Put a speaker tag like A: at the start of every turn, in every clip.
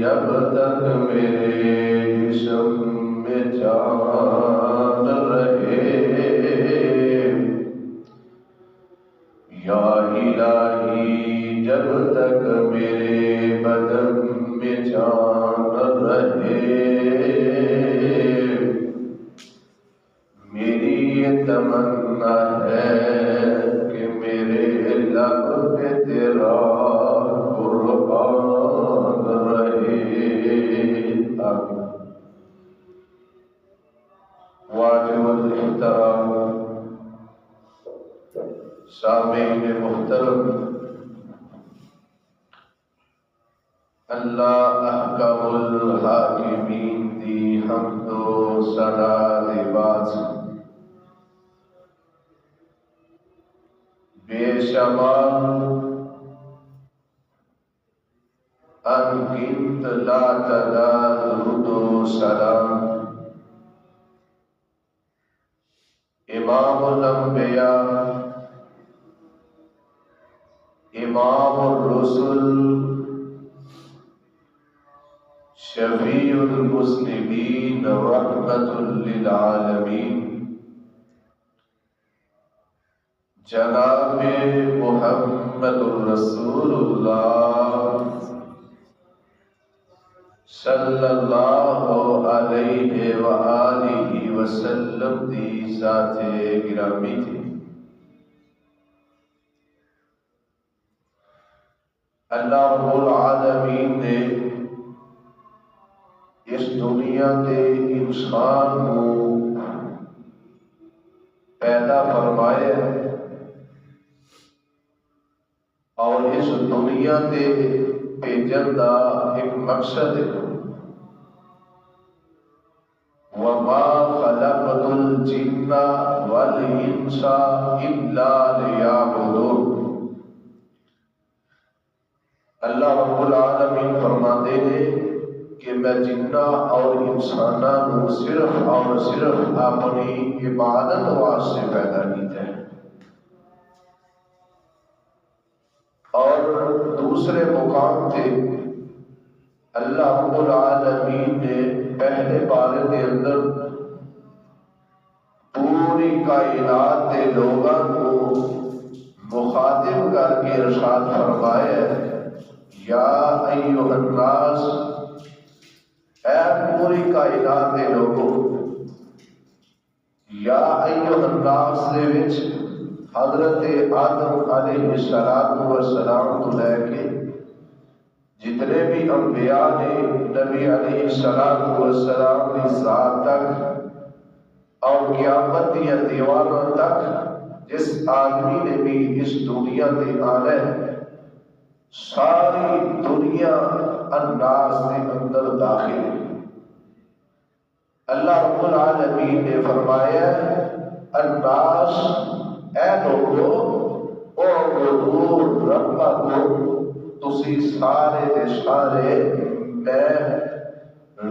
A: جب تک میرے جسم میں جان رہے، یا الہی جب تک میرے بدن میں جان رہے، میری یہ تمنا ہے کہ میرے لب پہ تیرا قرآن رہے۔ آمین۔ واجب الاحترام سامعین محترم، اللہ احکم الحاکمین دی حمد و ثنا دے باز بے شمار انگنت لا تعداد درود و سلام امام الانبیاء امام الرسل شفیع المذنبین رحمت للعالمین جناب محمد رسول اللہ صلی اللہ علیہ وآلہ وسلم دی ذات گرامی تھی۔ اللہ رب العالمین نے اس دنیا تے انسان کو پیدا فرمایا اور اس دنیا تے بھیجن دا ایک مقصد ہے، وَمَا خَلَقْتُ الْجِنَّ وَالْإِنسَ إِلَّا لِيَعْبُدُونِ۔ اللہ رب العالمین فرماتے ہیں کہ میں جنہ اور انسانوں صرف اور صرف اپنی عبادت واسطے پیدا کیتا ہے۔ اور دوسرے مقام تھے اللہ رب العالمین نے پہلے بارے کے اندر پوری کائنات کے لوگوں کو مخاطب کر کے ارشاد فرمایا، یا ایھا الناس، اے پوری کائنات کے لوگوں، یا ایھا الناس دے وچ حضرت آدم علیہ السلام تو لے کے جتنے بھی انبیاء نے نبی علیہ السلام کی ذات تک اور قیامت کی دیواروں تک جس آدمی نے بھی اس دنیا تے آنا ہے، ساری دنیا الناس کے اندر داخل ہے۔ اللہ رب العالمین نے فرمایا، الناس، اے لوگو، اعبدوا ربکم، تسی سارے دے سارے میں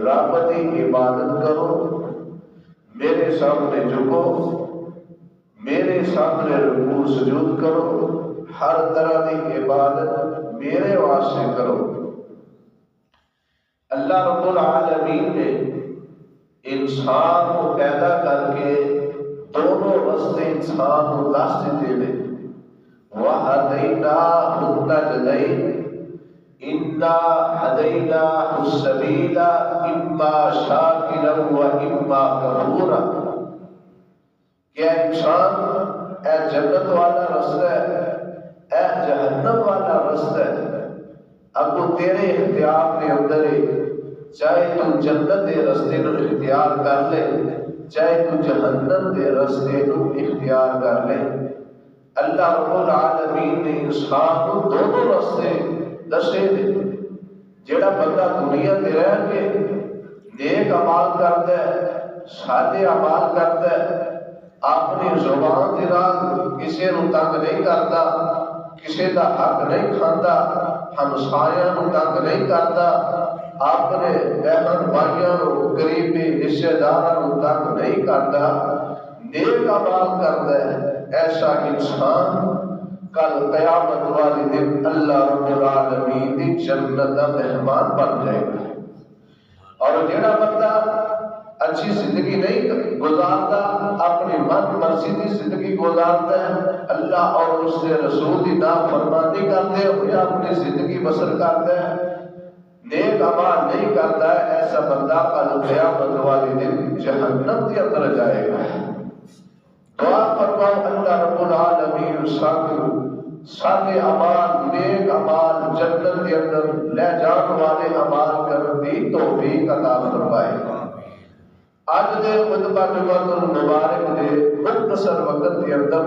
A: رب دی عبادت کرو، میرے سامنے جھکو، میرے سامنے رکوع سجود کرو، ہر طرح کی عبادت میرے واسطے کرو۔ اللہ رب العالمین نے انسان کو پیدا کر کے دونوں رستے انسان کو دس دیتے ہیں، وَهَدَيْنَاهُ النَّجْدَيْنِ إِنَّا هَدَيْنَاهُ السَّبِيلَ إِمَّا شَاكِرًا وَإِمَّا كَفُورًا۔ کیا انسان اے جنت والا رستہ ہے، اے جہنم والا رستہ ہے، اب وہ تیرے اختیار کے اندر ہے، چاہے تو جنت کے رستے کو اختیار کر لے، چاہے تو جہنم کے رستے کو اختیار کر لے۔ اللہ رب العالمین نے انسان کو دونوں رستے دسے دے۔ جڑا بندہ دنیا تے رہ کے نیک اعمال کرتا ہے، سادے اعمال کرتا ہے، اپنی زبان دے نال کسی نو تنگ نہیں کرتا، کسی دا حق نہیں کھاندا، ہمسایاں نو تنگ نہیں کرتا، اپنے بہن بھائیاں نو، قریبی رشتہ داراں نو تنگ نہیں کرتا، نیک اعمال کرتا ہے، ایسا انسان کل قیامت والے دن اللہ رب العالمین دی جنت دا مہمان بن جائے گا۔ اور جڑا بندہ اچھی زندگی نہیں گزارتا، اپنی من مرضی کی زندگی گزارتا ہے، اللہ اور اس کے رسول کی نافرمانی کرتے ہوئے اپنی زندگی بسر کرتا ہے، نیک اعمال نہیں کرتا ہے، ایسا بندہ کل قیامت والے دن جہنم کے اندر جائے گا۔ دعا فرماؤ اللہ رب العالمین سارے اعمال نیک اعمال جنت کے اندر لے جان والے اعمال کرنے کی توفیق عطا فرمائے۔ آج دے خطبہ جمعۃ المبارک دے مختصر وقت کے اندر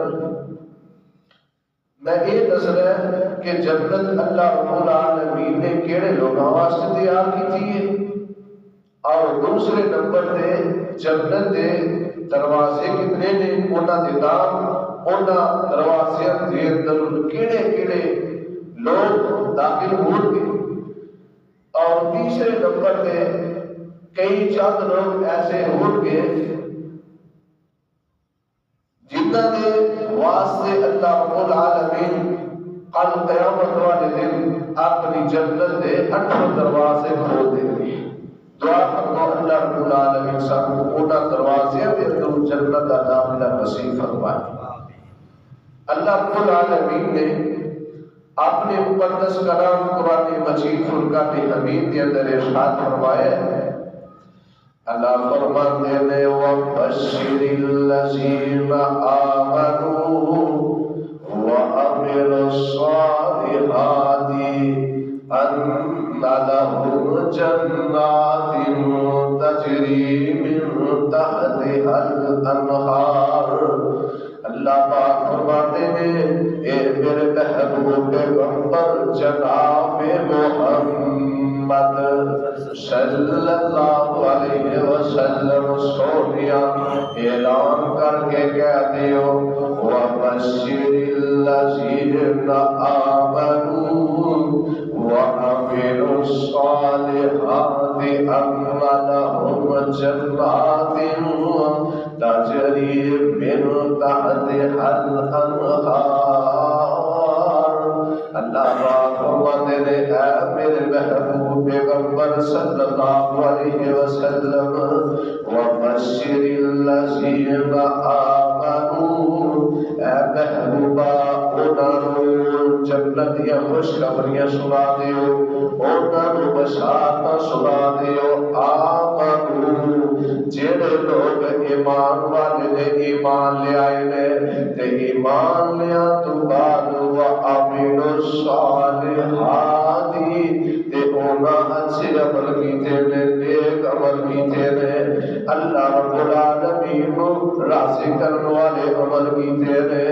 A: میں یہ دس رہا کہ جنت اللہ رب العالمین نے کیڑے لوگوں واسطے تیار کی ہے، اور دوسرے نمبر تے جنت دے دروازے کتنے نے، انہاں دے نام، انہاں دروازے دے اندر کیڑے کیڑے لوگ داخل ہون گے، اور تیسرے نمبر تے کئی چند لوگ ایسے ہون گے جنہ دے واسطے اللہ رب العالمین کل قیامت والے دن اپنی جنت دے 8 دروازے کھول دیں گے۔ دعا فرماؤ اللہ رب العالمین سانو انہاں دروازے دے اندر جنت دا داخلہ نصیب فرمائے۔ اللہ رب العالمین نے اپنے مقدس کلام قرآن مجید فرقان حمید کے اندر ارشاد فرمایا ہے، اللہ فرماتے ہیں وَبَشِّرِ الَّذِينَ آمَنُوا وَعَمِلُوا الصَّالِحَاتِ أَنَّ لَهُمْ جَنَّاتٍ تَجْرِي مِن تَحْتِهَا الْأَنْهَارُ۔ اللہ پاک فرماتے ہیں اے میرے محبوب پیغمبر جناب محمد صلی اللہ علیہ وسلم سونیا اعلان کر کے کہہ دیو وَبَشِّرِ الَّذِينَ آمَنُوا وَعَمِلُوا الصَّالِحَاتِ أَنَّ لَهُمْ جَنَّاتٍ تَجْرِي مِن تَحْتِهَا الْأَنْهَارُ۔ اللہ پاک فرماتے ہیں اے میرے محبوب پیغمبر صلی اللہ علیہ وسلم وَبَشِّرِ الَّذِينَ آمَنُوا، اے محبوبہ انہوں جنت یا خوشخبریاں سنا دیو، انہوں بشارت سنا دیو۔ آمنو جڑے لوگ ایمان والے نے ایمان لے آئے نے تے ایمان لیا تو بعد وَعَمِلُوا الصَّالِحَاتِ تے انہاں اچھے عمل کیتے نے، نیک عمل کیتے نے، اللہ رب العالمین راضی کرنے والے عمل کیتے نے۔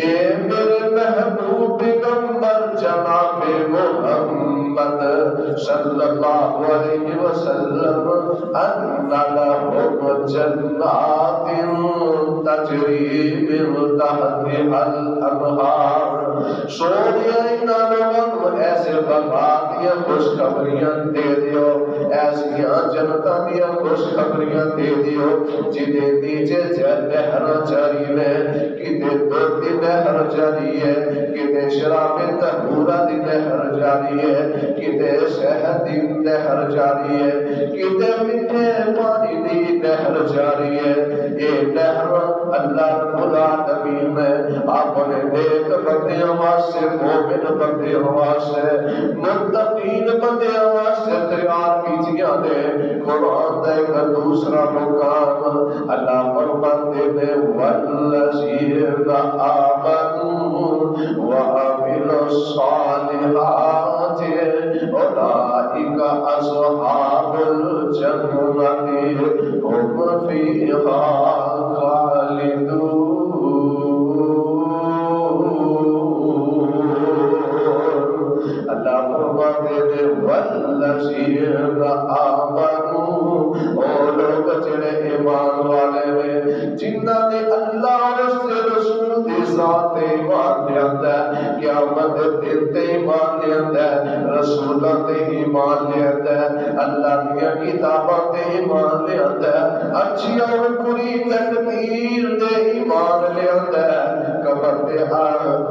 A: اے میرے محبوب پیغمبر جناب محمد صلی اللہ علیہ وسلم ان لہم جنات تجری من تحتها الانہار، سونیا انہاں لوگوں ایسے باغات دیا خوشخبریاں دے دیو، ایسیاں جنتاں دیا خوشخبریاں دے دیو جنہیں نیچے نہر جاری ہے، کتے دودھ دی نہر جاری ہے، کتے شراب طہورہ دی نہر جاری ہے، کتے شہد دی نہر جاری ہے، کتے میٹھے پانی دی نہر جاری ہے۔ یہ نہر اللہ رب العالمین نے اپنے نیک بندیاں واسطے، مومن بندیاں واسطے، متقین بندیاں واسطے تیار کیتیاں نے۔ قرآن دا ایک دوسرا مقام اللہ فرماتے ہیں وَالَّذِينَ آمَنُوا وَعَمِلُوا الصَّالِحَاتِ أُولَئِكَ أَصْحَابُ الْجَنَّةِ هُمْ فِيهَا خَالِدُونَ۔ اللہ فرماتے ہیں وَالَّذِينَ آمَنُوا، وہ لوگ جڑے ایمان والے نے، جنہاں نے اللہ اور اس کے رسول کی ذات ایمان لے آتا ہے قیامت دن تے ایمان لے آندا ہے، رسولاں تے ایمان لے آندا ہے، اللہ دیا کتاباں تے ایمان لے آندا ہے، اچھی اور بری تقدیر تے ایمان لے آندا ہے، قبر تے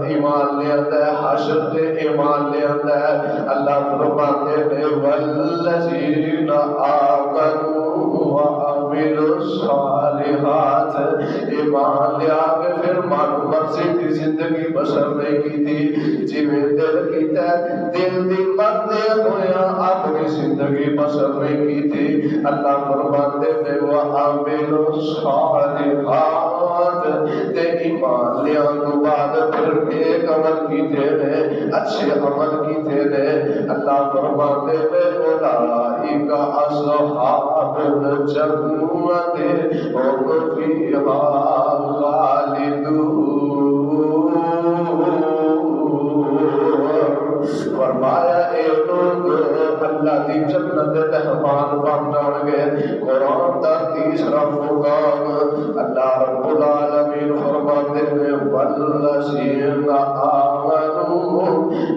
A: ایمان لے آندا ہے، حشر تے ایمان لے آندا ہے۔ اللہ فرماتے ہیں والذین آمنوا وعملوا الصالحات، ایمان لے آگے پھر مانو مرضی دی زندگی بسر نہیں کی تھی، جویں دل کیتا ہے دل دی مردے ہویا اپنی زندگی بسر نہیں کی تھی۔ اللہ فرماتے ہیں وعملوا الصالحات، تے ایمان لے آنے بعد پھر ایک عمل کیتے نے، اچھے عمل کیتے نے۔ اللہ فرماتے ہیں اولئک اصحاب الجنت هم فیہا خالدون۔ فرمایا اے لوگ اللہ دی جنت دے مہمان بن جان گے۔ قرآن دا تیسرا فرمان اللہ رب العالمین فرماتے ہیں والذین آمنوا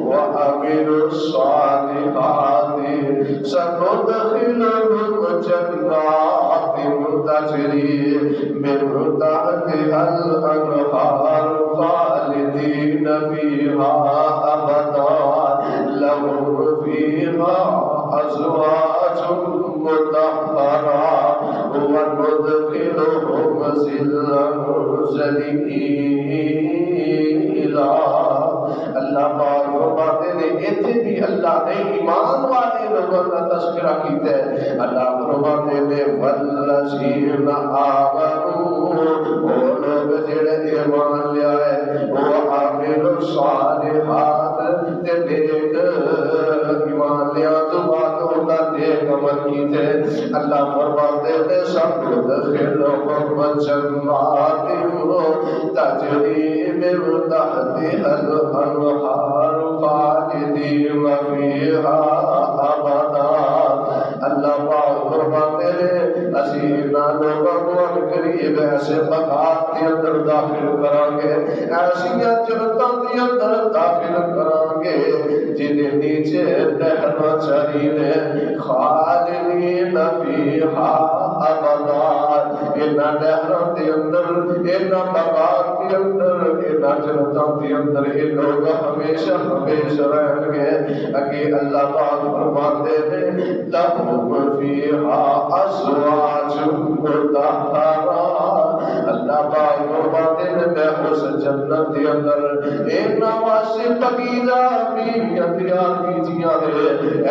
A: وعملوا الصالحات سندخلهم جنات تجری من تحتها الانہار خالدین فیہا ابدا لهم فیہا ازواج مطہرہ وندخلهم ظلا ظلیلا۔ اللہ پاک فرماتے ہیں ایتھے بھی اللہ نے ایمان والے لوگوں کا تذکرہ کیتا ہے۔ اللہ فرماتے ہیں والذین آمنوا، وہ لوگ جڑے ایمان لے آئے، وہ عاملوا الصالحات، تے نیک ایمان لے آنے تو بعد انہاں نیک عمل کیتے۔ اللہ فرماتے ہیں سندخلهم جنات تجری من تحتها الانہار خالدین فیہا ابدا۔ اللہ پاک فرماتے ہیں اسی انہاں لوگوں کو قریب ایسے مقام کے اندر داخل کریں گے، ایسیاں جنتاں کے اندر داخل کریں گے جنہیں نیچے نہریں چاہیے، خالدین فیہا ابدا۔ انہاں نہروں کے اندر، انہاں مقام کے اندر، انہاں جنتاں کے اندر یہ لوگ ہمیشہ ہمیشہ رہیں گے۔ اگے اللہ پاک فرماتے ہیں لَهُمْ فِيهَا أَزْوَاجٌ مُطَهَّرَةٌ۔ اللہ پاک فرماتے ہیں میں اس جنت کے اندر انہاں واسطے پاکیزہ بیویاں تیار کیتیاں نے،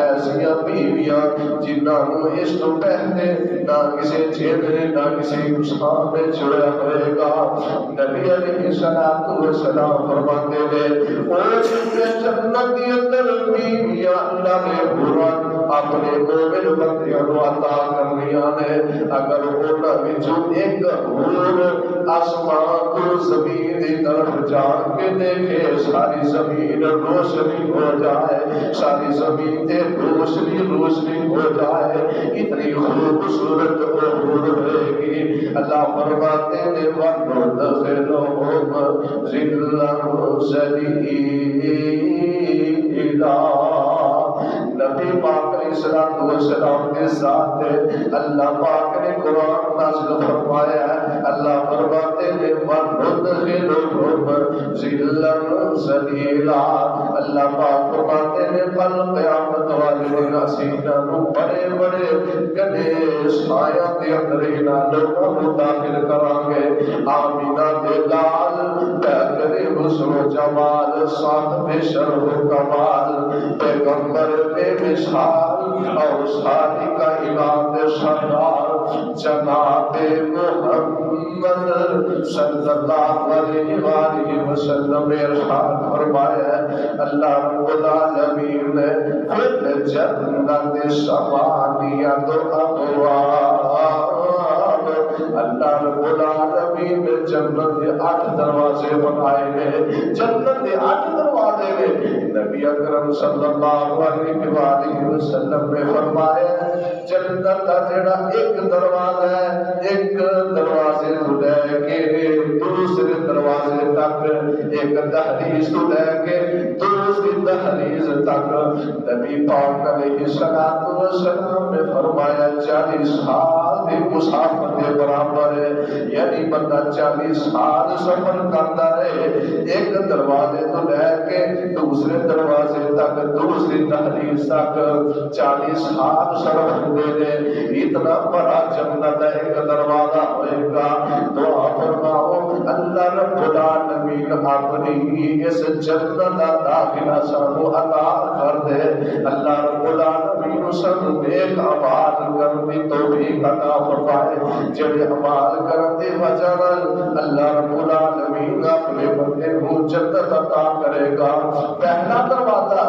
A: ایسیاں بیویاں جنہاں نوں اس تو پہلے نہ کسی چیز نے نہ کسی انسان نے چھوڑا ہوئے گا۔ نبی علیہ السلام فرماتے ہیں اس جنت کے اندر بیویاں اللہ نے پورا اپنے مومن بندیاں نوں عطا کرنیاں نے، اگر انہاں وچوں ایک حور آسمان تو زمین کی طرف جا کے دیکھے ساری زمین روشنی ہو جائے، ساری زمین تے روشنی روشنی ہو جائے، اتنی خوبصورت وہ حور رہے گی۔ اللہ فرماتے ہیں وَنُدْخِلُهُمْ ظِلًّا ظَلِيلًا۔ نبی پاک علیہ السلام کے ساتھ اللہ پاک نے قرآن نازل فرمایا ہے۔ اللہ فرماتے ہیں وَنُدْخِلُهُمْ ظِلًّا ظَلِيلًا۔ اللہ پاک فرماتے ہیں کل قیامت والے دن اسینہ نو بڑے بڑے گنے سایہ کے اندر انہاں لوگوں کو داخل کریں گے۔ آمینہ دے لال بہتر حسن و جمال، صاحب شرف و کمال، پیغمبر بے مثال اور ساری کا امام سردار جناب محمد صلی اللہ علیہ وآلہ وسلم ارشاد فرمایا اللہ رب العالمین نے پھر جنت ثمانیۃ ابواب، اللہ رب العالمین نے جنت کے 8 دروازے بنائے ہیں، جنت کے 8 دروازے ہیں۔ نبی اکرم صلی اللہ علیہ وآلہ وسلم نے فرمایا جنت کا جڑا ایک دروازہ ہے، ایک دروازے تو لے کے دوسرے دروازے تک، ایک دہلیز تو لے کے دوسری دہلیز تک، نبی پاک علیہ السلام نے فرمایا 40 سال کی مسافت کے برابر ہے، یعنی بندہ 40 سال سفر کرتا ہے ایک دروازے تو لے کے دوسرے دروازے تک، دوسری دہلیز تک 40 سال سفر دے دے، اتنا بڑا جنت ہے ایک دروازہ ہوئے گا۔ دعا فرماؤ اللہ رب العالمین اپنی اس جنت کا داخلہ سانو عطا کر دے، اللہ رب العالمین سانو نیک اعمال کرن دی توفیق عطا فرمائے، جڑے اعمال کرن دی وجہ نال اللہ رب العالمین اپنے بندے کو جنت عطا کرے گا۔ پہلا دروازہ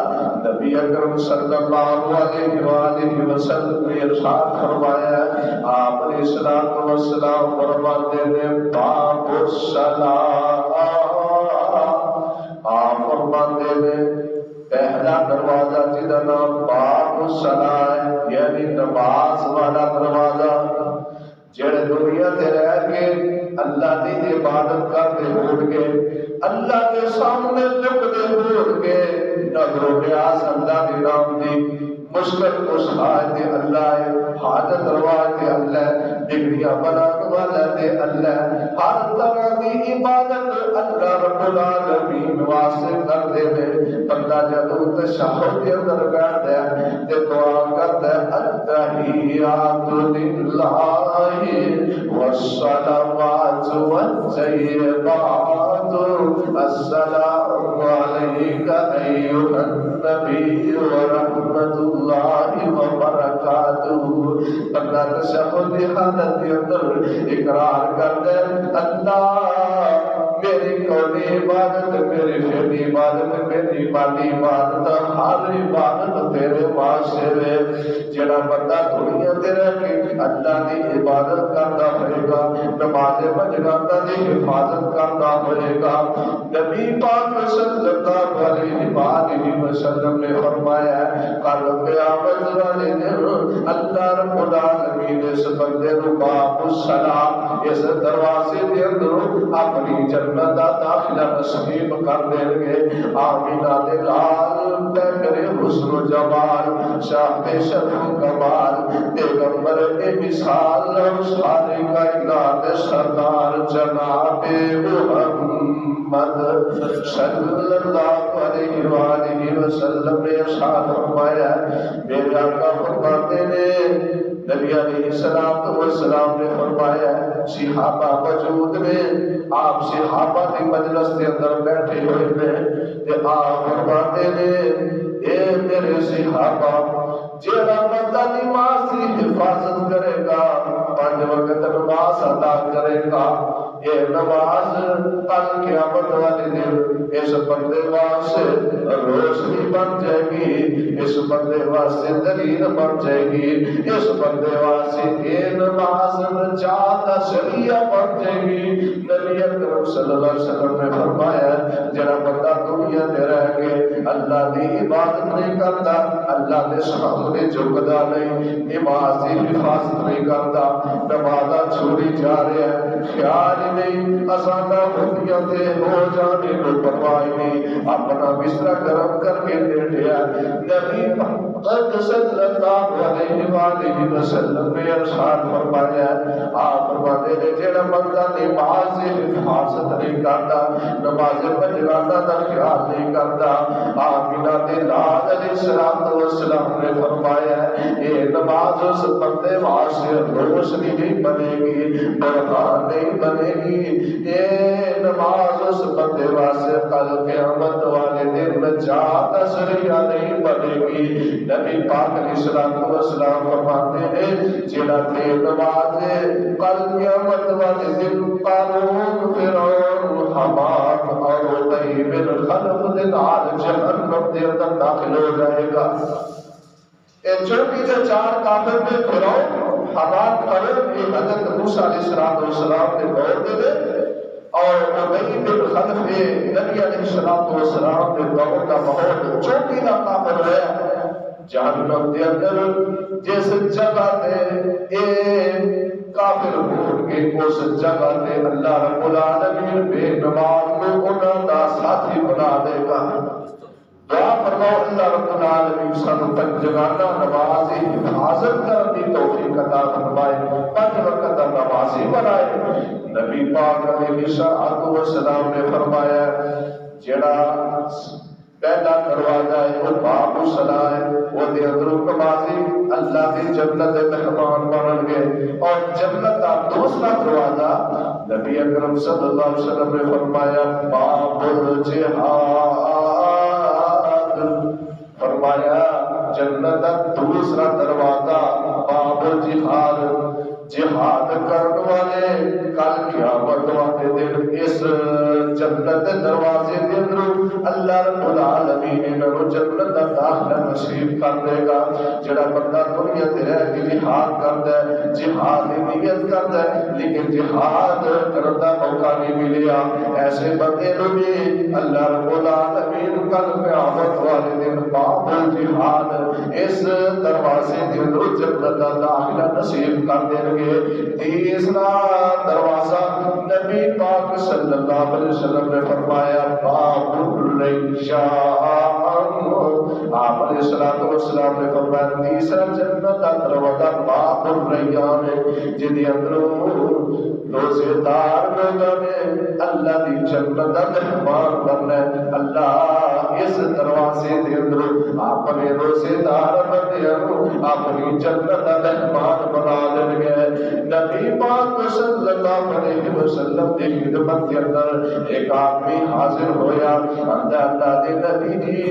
A: نبی اکرم صلی اللہ علیہ وآلہ وسلم نے ارشاد فرمایا، آپ علیہ الصلوۃ والسلام فرماتے ہیں باب الصلاۃ، آپ فرماتے ہیں پہلا دروازہ جدا نام باب الصلاۃ، یعنی نماز والا دروازہ، جڑے دنیا تے رہ کے اللہ دی عبادت کرتے ہون گے، اللہ کے سامنے جھکتے ہون گے، نظر و نیاز اللہ کے نام دی، مشکل کشائے تے اللہ ہے، حاجت روائے تے اللہ ہے، ڈگریاں بنانے والا تے اللہ ہے، ہر طرح دی عبادت اللہ رب العالمین واسطے کر دے میں، بندہ جدو تشہد کے اندر بیٹھتا ہے تے دعا کرتا ہے التحیات للہ والصلوات والطیبات السلام علیک ایھا النبی ورحمۃ اللہ وبرکاتہ۔ بندہ تشہد کی حالت کے اندر اقرار کرتا ہے اللہ میری قولی عبادت، میری فعلی عبادت، میری مالی عبادت، ہر عبادت تیرے واسطے ہے۔ جڑا بندہ دنیا تے رہ کے اللہ دی عبادت کرتا رہے گا، نماز پنجگاتا دی حفاظت کرتا رہے گا، نبی پاک صلی اللہ علیہ وآلہ وسلم نے فرمایا کل قیامت والے دن اللہ رب العالمین اس بندے کو باب الصلاۃ، اس دروازے کے اندر اپنی جنت دا داخلہ نصیب کر دیں گے۔ آمینہ دے لال پیکرے حسن و جمال، شاہ شرف و کمال، پیغمبر کے مثال، سارے کائنات سردار جناب محمد صلی اللہ علیہ وآلہ وسلم نے ارشاد فرمایا، میرے آقا فرماتے نے، نبی علیہ السلام نے فرمایا صحابہ موجود نے، آپ صحابہ کی مجلس کے اندر بیٹھے ہوئے ہیں، کہ آپ فرماتے نے اے میرے صحابہ جیڑا بندہ نماز کی حفاظت کرے گا، 5 وقت نماز ادا کرے گا، یہ نماز کل قیامت والے دن اس بندے واسطے روشنی بن جائے گی، اس بندے واسطے دلیل بن جائے گی، اس بندے واسطے یہ نماز نجات کا ذریعہ بن جائے گی۔ نبی اکرم صلی اللہ علیہ وسلم نے فرمایا جڑا بندہ دنیا میں رہ کے اللہ کی عبادت نہیں کرتا، اللہ کے سامنے جھکتا نہیں، نماز کی حفاظت نہیں کرتا، نمازاں چھوڑی جا رہے ہیں، خیال ہی نہیں، اسانا دنیا تے ہو جانے کو پرواہ نہیں، اپنا بستر گرم کر کے لیٹیا۔ نبی محمد صلی اللہ علیہ وآلہ وسلم نے ارشاد فرمایا، آپ فرماتے ہیں جڑا بندہ نماز سے حفاظت نہیں کرتا، نماز پنجگاتا کا خیال نہیں کرتا، آمینہ دے لال علیہ السلام نے فرمایا یہ نماز اس بندے واسطے روشنی نہیں بنے گی، برہان نہیں بنے گی، یہ نماز اس بندے واسطے کل قیامت والے دن نجات کا ذریعہ نہیں بنے گی۔ نبی پاک علیہ السلام فرماتے ہیں جڑا تے نماز کل قیامت والے دن قارون، فرعون، حمان اور ابی بن خلف دے نال جہنم دے اندر داخل ہو جائے گا۔ یہ چوٹی سے 4 کافر میں فرعون، حمان، قارون، یہ حضرت موسیٰ علیہ السلام کے دور دے اور ابی بن خلف نبی علیہ السلام کے دور کا بہت چوٹی کا کافر ہے۔ جہنم دے اندر جس جگہ تے اے کافر ہون کے اس جگہ تے اللہ رب العالمین بے نماز کو انہاں دا ساتھی بنا دے گا. دعا فرماؤ اللہ رب العالمین سانو پنجگانہ نماز حفاظت کرنے کی توفیق عطا فرمائے، 5 وقت کا نمازی بنائے. نبی پاک علیہ الصلوۃ والسلام نے فرمایا جڑا پہلا دروازہ ہے وہ باب الصلاۃ ہے، وہ دے اندروں نمازی اللہ دی جنت دے مہمان بنن گے. اور جنت کا دوسرا دروازہ نبی اکرم صلی اللہ علیہ وسلم نے فرمایا باب الجہاد، فرمایا جنت کا دوسرا دروازہ باب الجہاد، جہاد کرنے والے کل قیامت والے دن اس جنت دروازے کے اندر اللہ رب العالمین انہوں جنت کا داخلہ نصیب کر دے گا. جڑا بندہ دنیا تے رہ کے جہاد کرتا ہے، جہاد کی نیت کرتا ہے لیکن جہاد کرنے کا موقع نہیں ملیا، ایسے بندے نوں بھی اللہ رب العالمین کل قیامت والے دن باب الجہاد اس دروازے کے اندر جنت کا داخلہ نصیب کر دیں گے. تیسرا دروازہ نبی پاک صلی اللہ علیہ وسلم نے فرمایا باب الریان، آپ علیہ السلام نے فرمایا تیسرا جنت کا دروازہ باب الریان ہے، جن کے اندر روزے دار لوگوں نے اللہ دی جنت کا مہمان بننا ہے. اللہ اس دروازے کے اندر اپنے روزے دار بندیاں کو اپنی جنت کا مہمان بنا دیں گے. نبی پاک صلی اللہ علیہ وسلم کی خدمت کے اندر ایک آدمی حاضر ہویا، اللہ دے نبی جی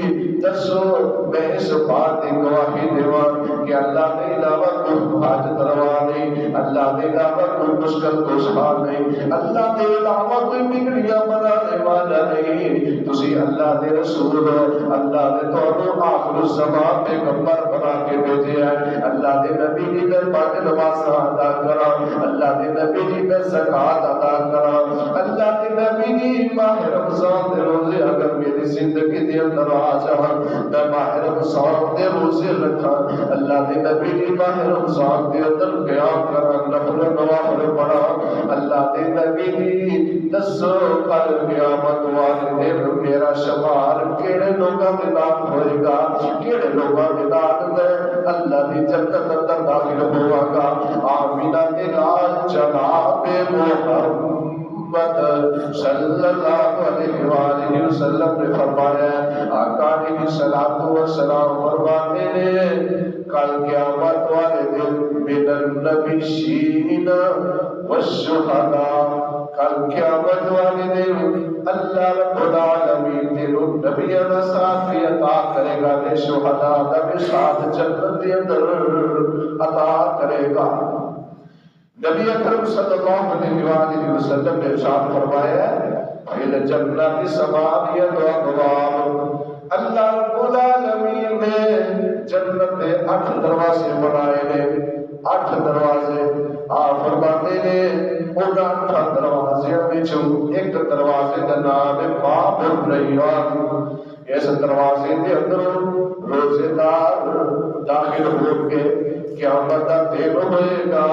A: دسو میں اس بات کی گواہی دیواں کہ اللہ کے علاوہ کوئی حاجت روا نہیں، اللہ کے علاوہ کوئی مشکل کشا نہیں، اللہ کے علاوہ کوئی بگڑیاں بنانے والا نہیں. تسی اللہ کے رسول ہو، اللہ نے تمہیں آخر الزمان پیغمبر بنا کے بھیجے ہیں. اللہ کے نبی جی نے 5 نماز ادا کرا، اللہ کے نبی جی نے زکات ادا کرا، اللہ کے نبی جی ماہ رمضان دے روزے اگر میری زندگی دے اندر آ جان میں ماہ رمضان دے روزے رکھا. اللہ کے نبی جی ماہ رمضان دے اندر قیام کرا، نفل نوافل پڑھا. اللہ کے نبی جی دسو کل قیامت والے دن میرا شمار کیڑے لوگاں دے نام ہوئے گا، کیڑے لوگاں دے نام میں اللہ دی جنت اندر داخل ہوا گا. آمینہ کے لال جناب محمد صلی اللہ علیہ وآلہ وسلم نے فرمایا، آقا علیہ الصلوۃ والسلام فرماتے ہیں کل قیامت والے دن من النبیین والشہداء، کل قیامت والے دن اللہ رب العالمین دنوں نبیوں کا ساتھ عطا کرے گا، تے شہداء کا بھی ساتھ جنت کے اندر عطا کرے گا. نبی اکرم صلی اللہ علیہ وآلہ وسلم نے ارشاد فرمایا فِي الْجَنَّةِ ثَمَانِيَةُ أَبْوَابٌ، اللہ رب العالمین نے جنت کے 8 دروازے بنائے نے. 8 دروازے آپ فرماتے نے ان 8 دروازے وچوں ایک دروازے کا نام ہے باب الریان. اس دروازے کے اندر روزے دار داخل ہو کے قیامت کا دن ہوئے گا.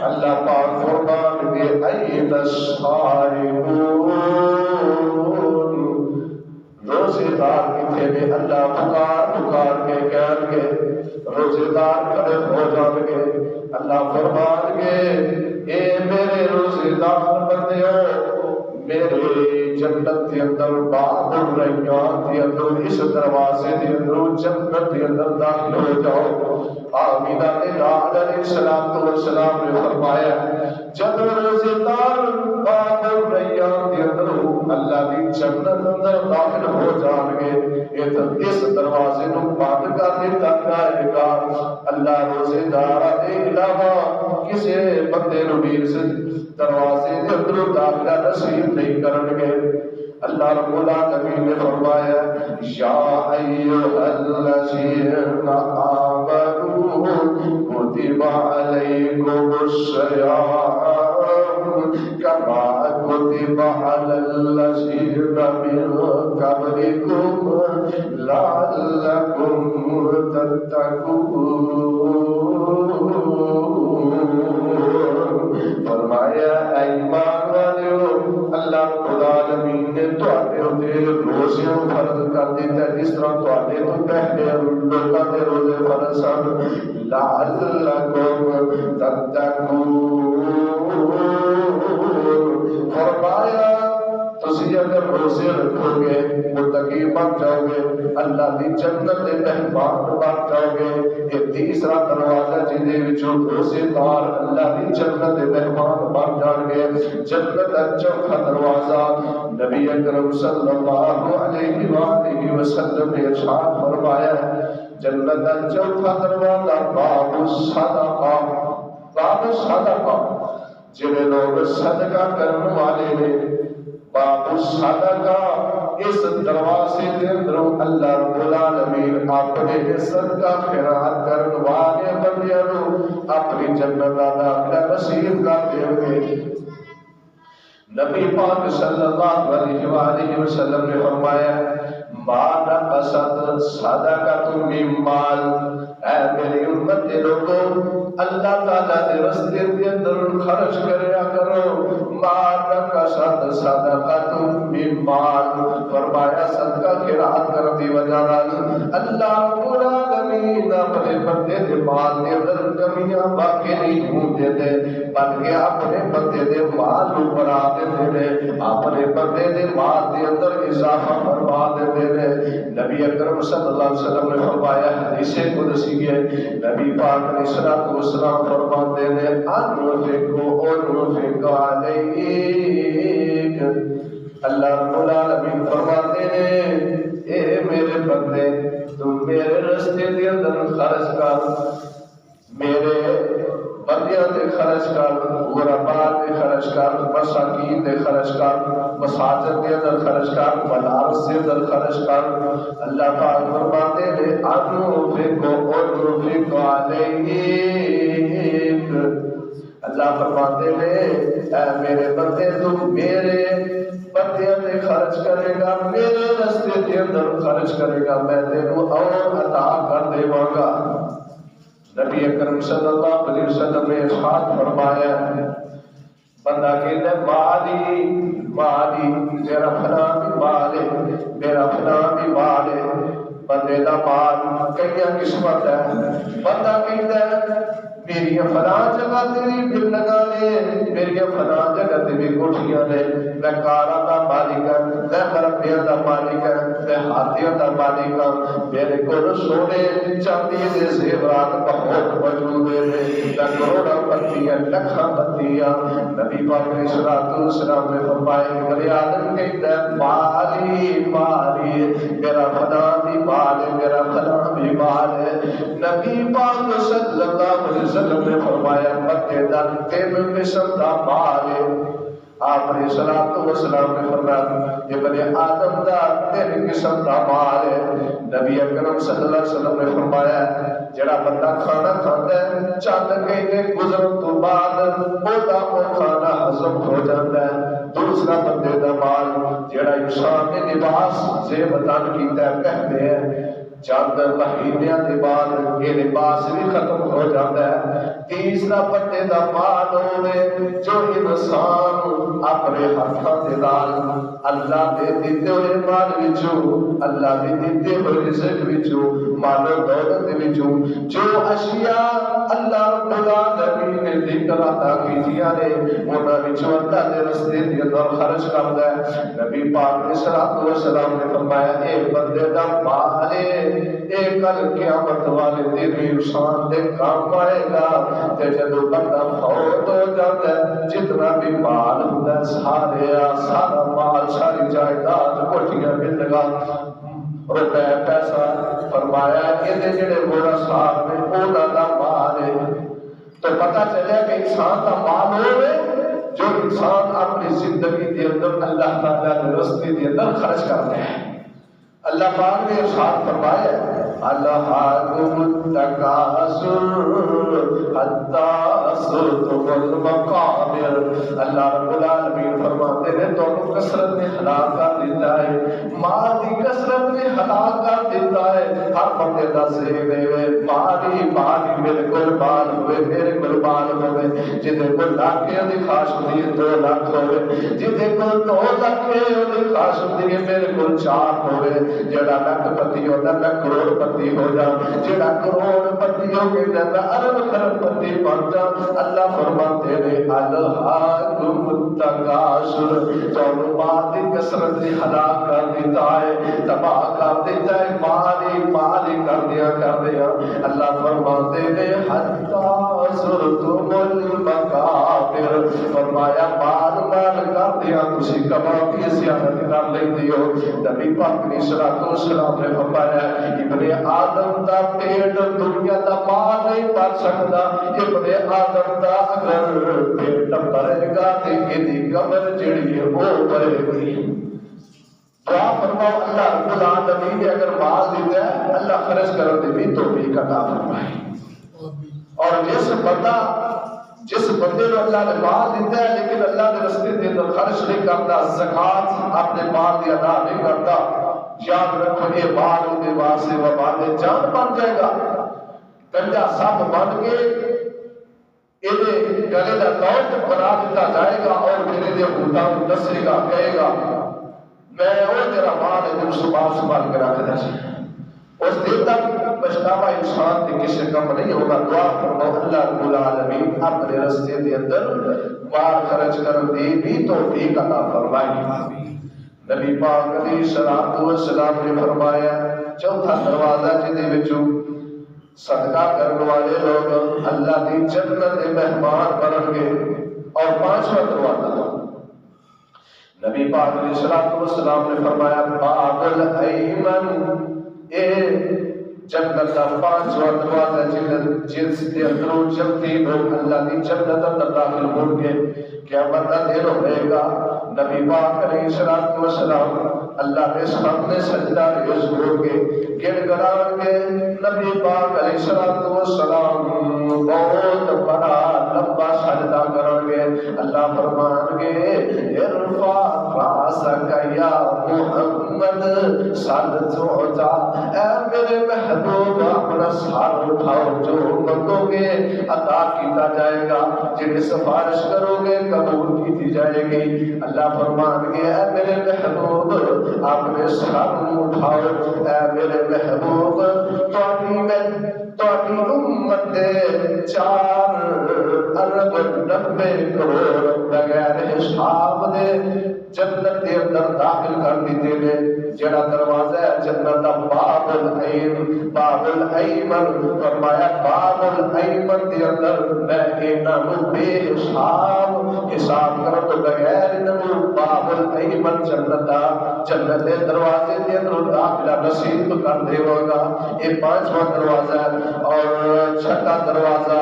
A: اللہ پاک فرمان گے این الصائمون، روزے دار کتنے نے اللہ پکار کے کہن گے روزے دار کھڑے ہو جان گے. اللہ فرمان گے اے میرے روزے دار بندیوں، میرے جنت کے اندر باب الریان کے اندر اس دروازے کے اندر جنت کے اندر داخل ہو جاؤ. آمینہ کے لال علیہ السلام نے فرمایا جب روزے دار باب الریان کے اندر اللہ کی جنت اندر داخل ہو جان گے، اس دروازے کو بند کر دیتا جائے گا. اللہ روزے دار کے علاوہ کسی بندے نوں بھی اس دروازے کے اندر داخلہ نصیب نہیں کرن گے. اللہ رب العالمین نے فرمایا یا ایھا الذین آمنوا کتب علیکم الصیام كما كتب على الذين من قبلكم لعلكم تتقون۔ فرمایا اے ایمان والو، اللہ رب العالمین نے تواڈے تے روزے فرض کر دیتا جس طرح تواڈے تو پہلے لوکاں دے روزے فرض سن، لعلکم تتقون۔ فرمایا تسی اگر روزے رکھو گے متقی بن جاؤ گے، اللہ دی جنت دے مہمان بن جاؤ گے۔ یہ تیسرا دروازہ جہدے وچوں روزے دار اللہ دی جنت دے مہمان بن جان گے۔ جنت دا چوتھا دروازہ نبی اکرم صلی اللہ علیہ وآلہ وسلم نے ارشاد فرمایا ہے، جنت دا چوتھا دروازہ باب الصدقہ، باب الصدقہ، جنہیں لوگ صدقہ کرنے والے نے، باب الصدقہ، اس دروازے کے اندر اللہ رب العالمین اپنے صدقہ خیرات کرنے والے بندیاں نو اپنی جنت دا داخلہ نصیب کر دیں گے۔ نبی پاک صلی اللہ علیہ وآلہ وسلم نے فرمایا ما نقصت صدقۃ من مال، اے میری امت کے لوگوں اللہ تعالیٰ کے راستے کے اندر خرچ کریا کرو، ما نقصت صدقۃ من مال، فرمایا صدقہ خیرات کرنے کی وجہ نال اللہ رب العالمین اپنے بندے کے مال کے اندر کمیاں باقی نہیں ہون دیتے، بلکہ اپنے بندے کے مال کو بڑھا دیتے ہیں، اپنے بندے کے مال کے اندر اضافہ فرما دیتے ہیں۔ نبی اکرم صلی اللہ علیہ وسلم نے فرمایا حدیث قدسی ہے، نبی پاک علیہ الصلوۃ والسلام فرماتے ہیں انفق علیک، اللہ رب العالمین فرماتے ہیں اے میرے بندے تم میرے راستے کے اندر خرچ کر، میرے بندیاں دے خرچ کر، غرباء دے خرچ کر، مساکین دے خرچ کر، مساجد دے اندر خرچ کر، مدارس دے اندر خرچ کر۔ اللہ پاک فرماتے ہیں انفق علیک، اللہ فرماتے ہیں اے میرے بندے تم میرے بندیاں دے خرچ کرے گا، میرے راستے دے اندر خرچ کرے گا، میں تینوں اور عطا کر دیواں گا۔ نبی اکرم صلی اللہ علیہ وسلم نے ارشاد فرمایا بندہ کہتا ہے مالی مالی، میرا فلاں بھی مال ہے، میرا فلاں بھی مال ہے۔ بندے دا مال کئی قسمت ہے، بندہ کہتا ہے میری فلاں جگہ تے بھی بل لگا لے، میری فلاں جگہ تے بھی کوٹھیاں نے، میں کاراں دا مالک ہاں، میں مربیاں دا مالک ہاں، میں ہاتھیاں دا مالک ہاں، میرے کول سونے چاندی دے زیورات بہت موجود ہیں، میں کروڑاں بندیاں لکھاں بندیاں۔ نبی پاک علیہ الصلوۃ والسلام نے فرمایا بنی آدم کہتا ہے مالی مالی، میرا فلاں بھی مال ہے، میرا فلاں بھی مال ہے۔ نبی پاک صلی اللہ علیہ وسلم نے فرمایا بندے دا تین قسم دا مال ہے۔ آپ علیہ الصلوۃ والسلام نے فرمایا یہ بنی آدم دا تین قسم دا مال ہے۔ نبی اکرم صلی اللہ علیہ وسلم نے فرمایا جڑا بندہ کھانا کھاتا ہے چند گھنٹے گزرن تو بعد وہ کھانا ہضم ہو جاتا ہے۔ دوسرا بندے دا مال جڑا انسان نے لباس زیب دان کیتا ہے پہنتے ہیں، چند مہینے کے بعد یہ لباس بھی ختم ہو جاتا ہے۔ تیسرا بندے دا مال ہوے جو انسان اپنے ہاتھاں دے نال اللہ دے دتے ہوئے مال وچوں، اللہ دے دتے ہوئے رزق وچوں، مال و دولت وچوں جو اشیاء اللہ رب العالمین نے ذکر عطا کیتیاں نے انہاں وچوں اللہ دے راستے دے اندر خرچ کردا ہے۔ نبی پاک علیہ الصلوۃ والسلام نے فرمایا اے بندے دا مال ہے، اے کل قیامت والے دن انسان دے کام آئے گا۔ تے جدوں بندہ فوت ہو جاتا ہے جتنا بھی مال ہوندا ہے سارا مال ساری جائیداد کوٹھیاں ملنا روپے پیسہ، فرمایا یہ جڑے ورثاء نے انہاں دا مال ہے۔ تو پتہ چلے کہ انسان دا مال ہوئے جو انسان اپنی زندگی کے اندر اللہ تعالیٰ کے راستے کے اندر خرچ کرتے ہیں۔ اللہ پاک نے ارشاد فرمایا الہاکم التکاثر حتی زرتم المقابر. اللہ رب العالمین فرماتے ہیں تو کثرت نے ہلاک کر دیتا ہے، مال کی کثرت نے ہلاک کر دیتا ہے. ہر بندے دا ذہن ہے مالی مالی میرے کول مال ہوئے، میرے کول مال ہوئے. جدے کول لاکھیں دی خواہش ہوندی ہے 2 لاکھ ہوئے، جدے کول 2 لاکھ دی خواہش ہوندی ہے میرے کول 4 ہوئے. جڑا لاکھ پتی ہوتا ہے کروڑ پتی ہو جا، جڑا کروڑ پتی ہو کے جاتا ارب خرب پتی بن جا. اللہ فرماتے ہیں الہاکم التکاثر، تو مال کی کثرت نے ہلاک کر دیتا ہے، تباہ کر دیتا ہے، مالی کر دیا. اللہ فرماتے ہیں حتی زرتم المقابر، فرمایا مال کر دیا تسی کما کی زیادت کر لیندی ہو. نبی پاک نے صلوات و سلام نے فرمایا ابن آدم دا پیٹ دنیا دا مال نہیں بھر سکتا. ابن آدم دا اگر پیٹ بھرے گا تے ایدی قبر جڑی ہے وہ بھرے گی. دعا فرماؤ اللہ رب العالمین نے اگر مال دیتا ہے اللہ خرچ کرنے دی بھی توفیق عطا فرمائے. اور جس بندے کو اللہ نے مال دیتا ہے لیکن اللہ نے رستے دے اندر خرچ نہیں کرتا، زکات اپنے مال کی ادا نہیں کرتا، یاد رکھو یہ مال ان کے واسطے وبال جان بن جائے گا. گنجا سب بن کے یہ گلے کا توق بنا دیتا جائے گا اور میرے لیے ہوتا دسے گا، کہے گا میں وہ تیرا مال ہے جو سنبھال کے رکھ دے. اس دن تک پچھتاوا انسان کے کسی کم نہیں ہوگا. دعا فرماؤ اللہ رب العالمین اپنے رستے دے اندر مال خرچ کرنے دی بھی توفیق عطا فرمائے. نبی پاک علیہ الصلوۃ والسلام نے فرمایا چوتھا دروازہ جدے وچوں صدقہ کرنے والے لوگ اللہ دی جنت دے مہمان بنن گے. اور پانچواں دروازہ نبی پاک علیہ الصلوۃ والسلام نے فرمایا باب الایمن، اے جنت کا پانچواں دروازہ جس کے اندروں چلتی لوگ اللہ کی جنت اندر داخل ہوں گے. قیامت کا دن ہوئے گا. نبی پاک علیہ الصلوۃ والسلام اللہ کے سامنے سجدہ ریز ہو کے گڑ گڑان کے نبی پاک علیہ الصلوۃ والسلام بہت بڑا لمبا سجدہ کریں گے. اللہ فرمان گے ارفع راسک یا محمد سر چوتا، اے میرے محبوب اپنا سر اٹھاؤ، جو منگو گے عطا کیتا جائے گا، جنہیں سفارش کرو گے قبول کی جائے گی. اللہ فرمان گے اے میرے محبوب اپنے سر اٹھاؤ، اے میرے محبوب تواڈی امت دے 4 ارب 90 کروڑ بغیر حساب دے جنت کے اندر داخل کر دیتے ہیں. جڑا دروازہ ہے جنت دا باب الایمن فرمایا باب الایمن دے اندر میں انہاں نوں بے حساب کرن تو بغیر انہاں باب الایمن جنت دے دروازے دے اندر داخلہ نصیب کر دے گا. یہ پانچواں دروازہ ہے. اور چھٹا دروازہ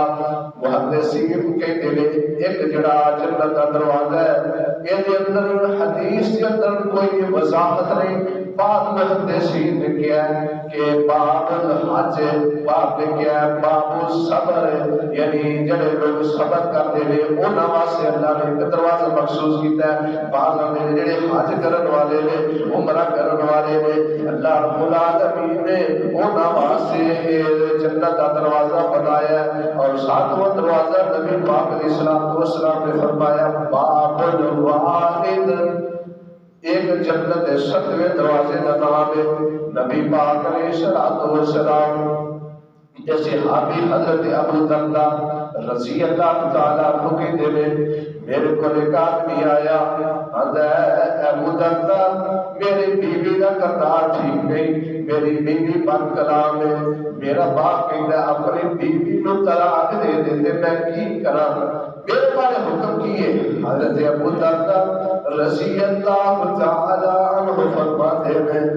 A: محدثین کہتے ہیں ایک جڑا جنت کا دروازہ ہے یہ اندر حدیث کے اندر کوئی وضاحت نہیں. بعد محدثین نے کیا ہے کہ باب الحج، باب نے کیا ہے باب الصبر، یعنی جڑے لوگ صبر کرتے ہیں انہاں واسطے اللہ نے ایک دروازہ مخصوص کیتا ہے. بعض نے جڑے حج کرن والے نے عمرہ کرن والے نے اللہ رب العالمین نے انہاں واسطے جنت کا دروازہ بنایا ہے. اور ساتواں دروازہ نبی پاک علیہ الصلوۃ والسلام نے فرمایا باب الوالد، ایک جنت 7ویں دروازے کا نام ہے. نبی پاک علیہ الصلوۃ والسلام جیسے صحابی حضرت ابو درداء رضی اللہ تعالیٰ عنہ کہتے ہیں میرے کو ایک آدمی آیا ابو درداء میری بیوی کا کردار ٹھیک نہیں، میری بیوی بد کلام ہے، میرا باپ کہتا ہے اپنی بیوی کو طلاق دے دیتے، میں کی کرا، میرے بارے حکم کیے. حضرت ابو درداء رضی اللہ تعالیٰ عنہ فرماتے ہیں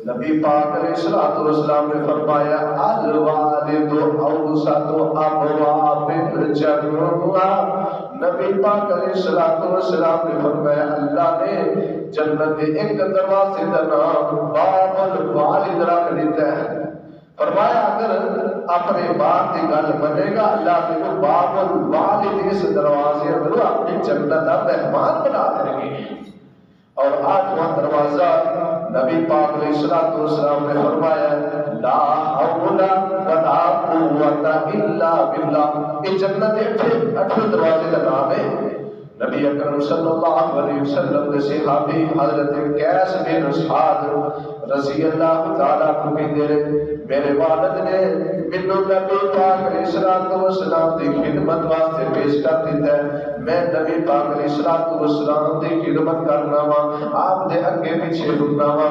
A: نبی پاک علیہ الصلوۃ والسلام نے فرمایا الوالد اوسط ابواب الجنہ. نبی پاک علیہ الصلوۃ والسلام نے فرمایا اللہ نے جنت کے ایک دروازے کا نام باب الوالد رکھ دیتا ہے. فرمایا اگر اپنے باپ کی گل منے گا اللہ تیرے باپ الوالد اس دروازے اندر اپنی جنت کا مہمان بنا دیں گے. اور آٹھواں دروازہ نبی پاک علیہ الصلوۃ والسلام نے فرمایا لا حول ولا قوت الا باللہ. یہ جنت کے 8 دروازے کا نام ہے. نبی اکرم صلی اللہ علیہ وسلم کے صحابی حضرت قیس بن سعد رضی اللہ تعالیٰ کو بھی دے میرے والد نے مینوں نبی پاک علیہ الصلوۃ والسلام کی خدمت واسطے پیش کر دیتا ہے. میں نبی پاک علیہ الصلوۃ والسلام کی خدمت کرنا وا آپ دے اگے پیچھے رکنا وا.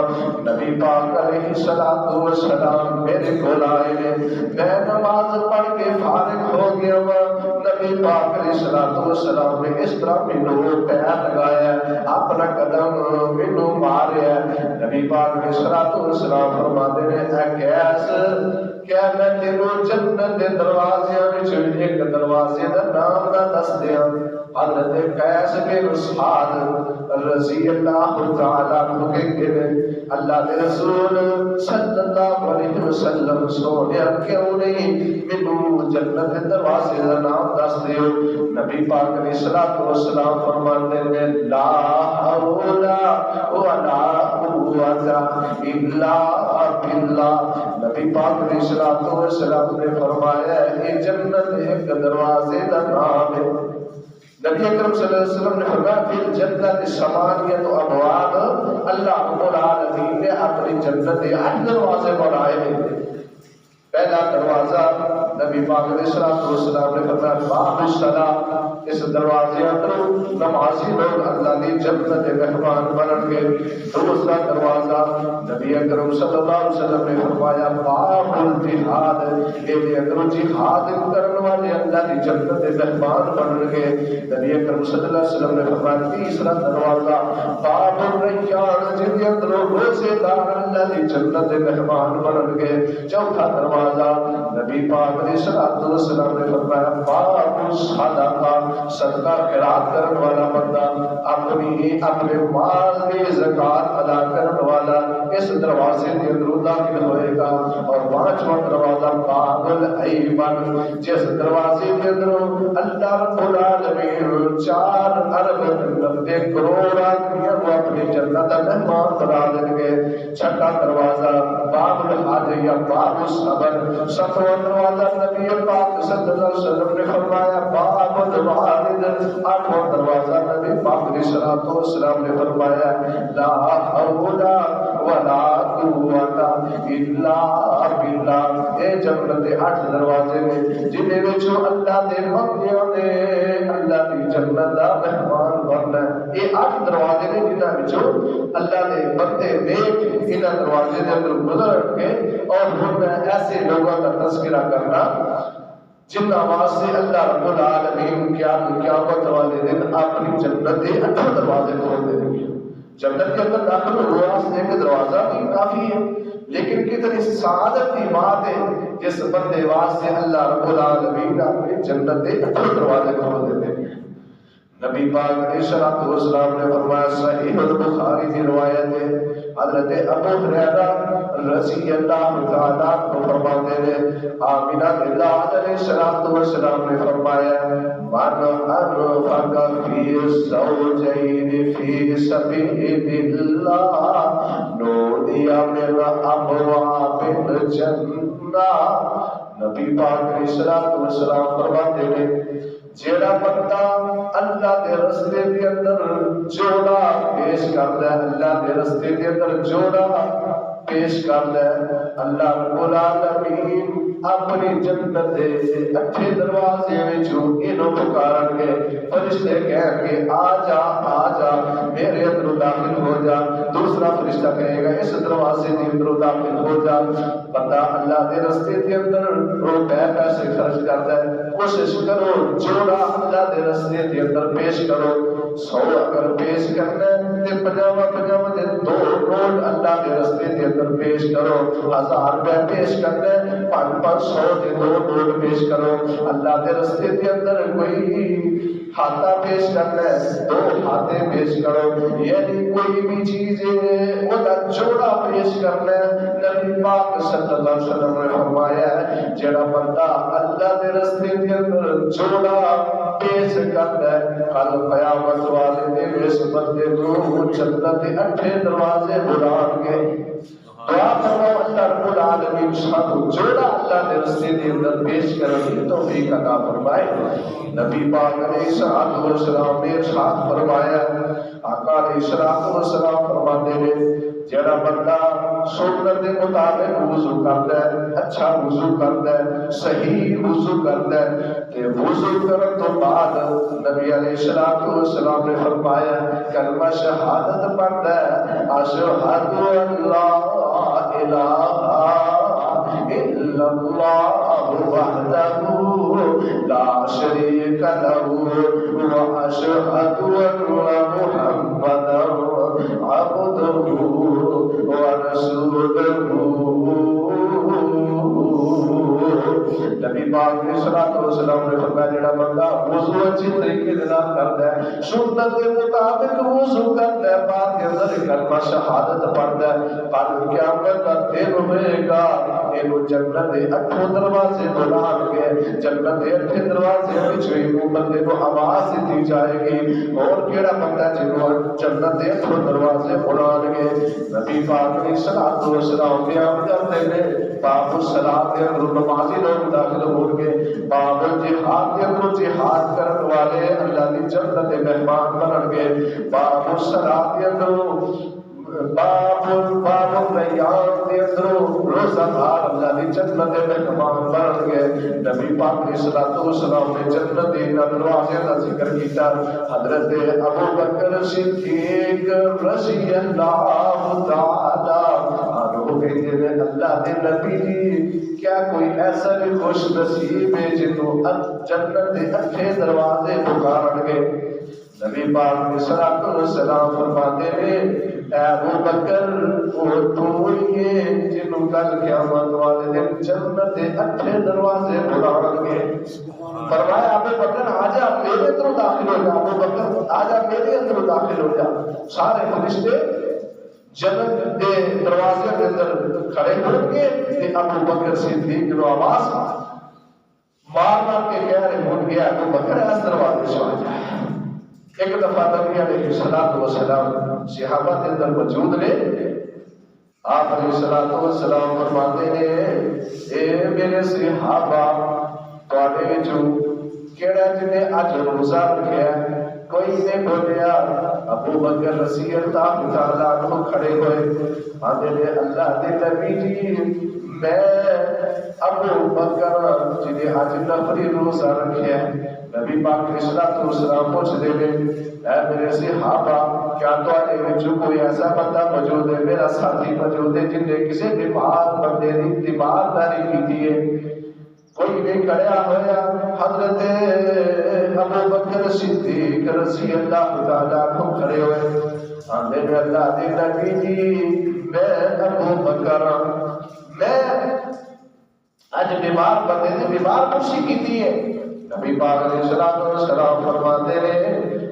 A: نبی پاک علیہ الصلوۃ والسلام میرے کول آئے نے میں نماز پڑھ کے فارغ ہو گیا وا. نبی پاک علیہ الصلوۃ والسلام نے اس طرح مینوں پیر لگایا اپنا قدم مینوں ماریا. نبی پاک علیہ الصلوۃ والسلام فرماتے ہیں اے قیس کیا میں تینوں جنت دے دروازے وچ ایک دروازے دا نام نہ دس دیاں. حضرت قیس بن سعد رضی اللہ تعالیٰ عنہ کہتے ہیں اللہ کے رسول صلی اللہ علیہ وسلم سونے کیوں نہیں مینوں جنت دے دروازے دا نام دس دیو. نبی پاک علیہ الصلوۃ والسلام فرماتے ہیں لا حول ولا قوت الا باللہ. نبی پاک علیہ الصلوۃ والسلام نے فرمایا یہ جنت ایک دروازے کا نام ہے. نبی اکرم صلی اللہ علیہ وسلم نے فرمایا پھر جنت ثمانیت ابواب اللہ رب العالمین نے اپنی جنت کے 8 دروازے بنائے ہیں. پہلا دروازہ نبی پاک علیہ السلام نے فرمایا باب الصلاۃ. اس دروازے اندر نمازی لوگ اللہ کی جنت کے مہمان بنن گے. دوسرا دروازہ نبی اکرم صلی اللہ علیہ وسلم نے فرمایا باب الجہاد. یہ اندر جہاد کرنے والے اللہ کی جنت کے مہمان بنن گے. نبی اکرم صلی اللہ علیہ وسلم نے فرمایا تیسرا دروازہ باب الریان جن اندر روزے دار اللہ کی جنت کے مہمان بنن گے. چوتھا دروازہ نبی پاک علیہ السلام نے فرمایا باب الصدقہ. صدقہ خیرات کرنے والا بندہ اپنے مال کی زکات ادا کرنے والا اس دروازے کے اندر داخل ہوئے گا. اور پانچواں دروازہ باب الایمن جس دروازے کے اندر اللہ رب العالمین 4 ارب 90 کروڑ آدمی کو اپنی جنت کا مہمان بنا دیں گے. چھٹا دروازہ باب الحج یا باب الصبر. ساتواں دروازہ نبی پاک صلی اللہ علیہ وسلم نے فرمایا باب الوالد. آٹھواں دروازہ نبی پاک علیہ الصلوۃ والسلام نے فرمایا لا حول ولا قوت الا باللہ. اے جنت دے 8 دروازے نے جنہاں وچوں اللہ دے بندیاں نے اللہ دی جنت دا مہمان بننا. یہ 8 دروازے نے جنہاں وچوں اللہ دے بندے نیک انہاں دروازے دے اندر گزر کے اور ہن ایسے لوگوں کا تذکرہ کرنا جن واسطے اللہ رب العالمین قیامت والے دن اپنی جنت کے 8 دروازے کھول دیں گے. جنت کے اندر داخل ہونے واسطے ایک دروازہ بھی کافی ہے لیکن کتنی سعادت کی بات ہے جس بندے واسطے اللہ رب العالمین اپنی جنت کے 8 دروازے کھول دیتے ہیں. نبی پاک علیہ الصلوۃ والسلام نے فرمایا صحیح البخاری کی روایت ہے حضرت ابو ہریرہ رضی اللہ تعالیٰ عنہ فرماتے ہیں آمینہ علیہ الصلوۃ والسلام نے فرمایا من انفق فی الزوجین فی سبیل اللہ نودی من ابواب الجنہ. نبی پاک علیہ الصلوۃ والسلام فرماتے ہیں جیڑا بندہ اللہ دے رستے دے اندر جوڑا پیش کردا ہے اللہ دے رستے دے اندر جوڑا پیش کردا ہے اللہ رب العالمین اپنی جنت دے 8 دروازے وچوں اینو پکارن گے. فرشتے کہیں گے آ جا میرے اندر داخل ہو جا. دوسرا فرشتہ کہے گا اس دروازے دے اندر داخل ہو جا. بندہ اللہ دے رستے دے اندر روپے پیسے خرچ کرتا ہے کوشش کرو جوڑا اللہ دے رستے دے اندر پیش کرو. 100 اگر پیش کرنا تے 50 دے 2 نوٹ اللہ دے رستے دے اندر پیش کرو. 1000 روپے پیش کرنا 500 دے 2 نوٹ پیش کرو. اللہ دے رستے دے اندر کوئی ہاتھا پیش کرنا ہے 2 ہاتھے پیش کرو. یعنی کوئی بھی چیز وہ جوڑا پیش کرنا ہے. نبی پاک صلی اللہ علیہ وسلم نے فرمایا ہے جڑا بندہ اللہ دے رستے دے اندر جوڑا پیش کرتا ہے کل قیامت والے دن اس بندے کو جنت کے 8 دروازے بلان گے. دعا کرو اللہ رب العالمین سانو جوڑا اللہ دے رستے دے اندر پیش کرنے کی توفیق عطا فرمائے. نبی پاک علیہ الصلوۃ والسلام نے ارشاد فرمایا آقا علیہ الصلوۃ والسلام فرماتے ہیں جڑا بندہ سنت کے مطابق وضو کرتا ہے اچھا وضو کرتا ہے صحیح وضو کرتا ہے کہ وضو کرنے تو بعد نبی علیہ الصلوۃ والسلام نے فرمایا کلمہ شہادت پڑھتا ہے اشہد ان لا الہ الا اللہ وحدہ لا شریک لہ واشہد ان محمدا عبدہ ورسولہ. نبی پاک علیہ الصلوۃ والسلام نے فرمایا جڑا بندہ وضو اچھی طریقے سے کرتا ہے سنت کے مطابق وضو کرتا ہے بعد کے اندر کلمہ شہادت پڑھتا ہے کل قیامت کا دن ہوئے گا یہ جنت کے 8 دروازے بلان گے. جنت کے 8 دروازے وچ بندے کو آواز دی جائے گی اور کیڑا بندہ جنوں جنت کے 8 دروازے بلان گے. نبی پاک علیہ الصلوۃ والسلام بیان کرتے ہیں باب الصلاۃ کے اندر نمازی لوگ داخل ہوں گے. باب الجہاد کے اندر جہاد کرنے والے اللہ کی جنت کے مہمان بنن گے. باب الصلاۃ کے اندر باب الریان کے اندر روزہ دار اللہ کی جنت کے مہمان بنن گے. نبی پاک علیہ الصلوۃ والسلام نے جنت کے دروازے کا ذکر کیا. حضرت ابو بکر صدیق رضی اللہ تعالی عنہ کہتے ہیں اللہ کے نبی جی کیا کوئی ایسا بھی خوش نصیب ہے جنہوں جنت کے 8 دروازے پکارن گے. نبی پاک علیہ الصلوۃ والسلام فرماتے ہیں اے ابو بکر وہ تو ہی ہے جنہوں کل قیامت والے دن جنت کے 8 دروازے پکارن گے. فرمایا ابو بکر آجا میرے اندر داخل ہو جا. ابو بکر آجا میرے اندر داخل ہو جا. سارے فرشتے جنت کے دروازے کے اندر کھڑے ہو کے ابو بکر صدیق کو آواز مار مار کے کہہ رہے ہو گیا ابو بکر اس دروازے سے آ جائے. ایک دفعہ نبی علیہ الصلوۃ والسلام صحابہ کے اندر موجود نے. آپ علیہ الصلوۃ والسلام فرماتے ہیں اے میرے صحابہ تواڈے وچوں کیڑا جنے اج روزہ رکھیا کوئی نے بولیا. ابو بکر رضی اللہ تعالی عنہ کھڑے ہوئے آندے نے اللہ دے نبی جی میں ابو بکر جنے اج نفلی روزہ رکھیا. نبی پاک علیہ الصلوۃ والسلام پوچھتے ہیں اے میرے صحابہ کیا تواڈے وچ کوئی ایسا بندہ موجود ہے میرا ساتھی موجود ہے جن نے کسی بیمار بندے دی تیمارداری کی ہے. کوئی نہیں کھڑا ہویا. حضرت ابو بکر صدیق رضی اللہ تعالی عنہ کھڑے ہوئے آندے نے اللہ دے نبی جی میں ابو بکر میں اج بیمار بندے دی بیمار پرسی کیتی ہے. نبی پاک علیہ الصلوۃ والسلام فرماتے ہیں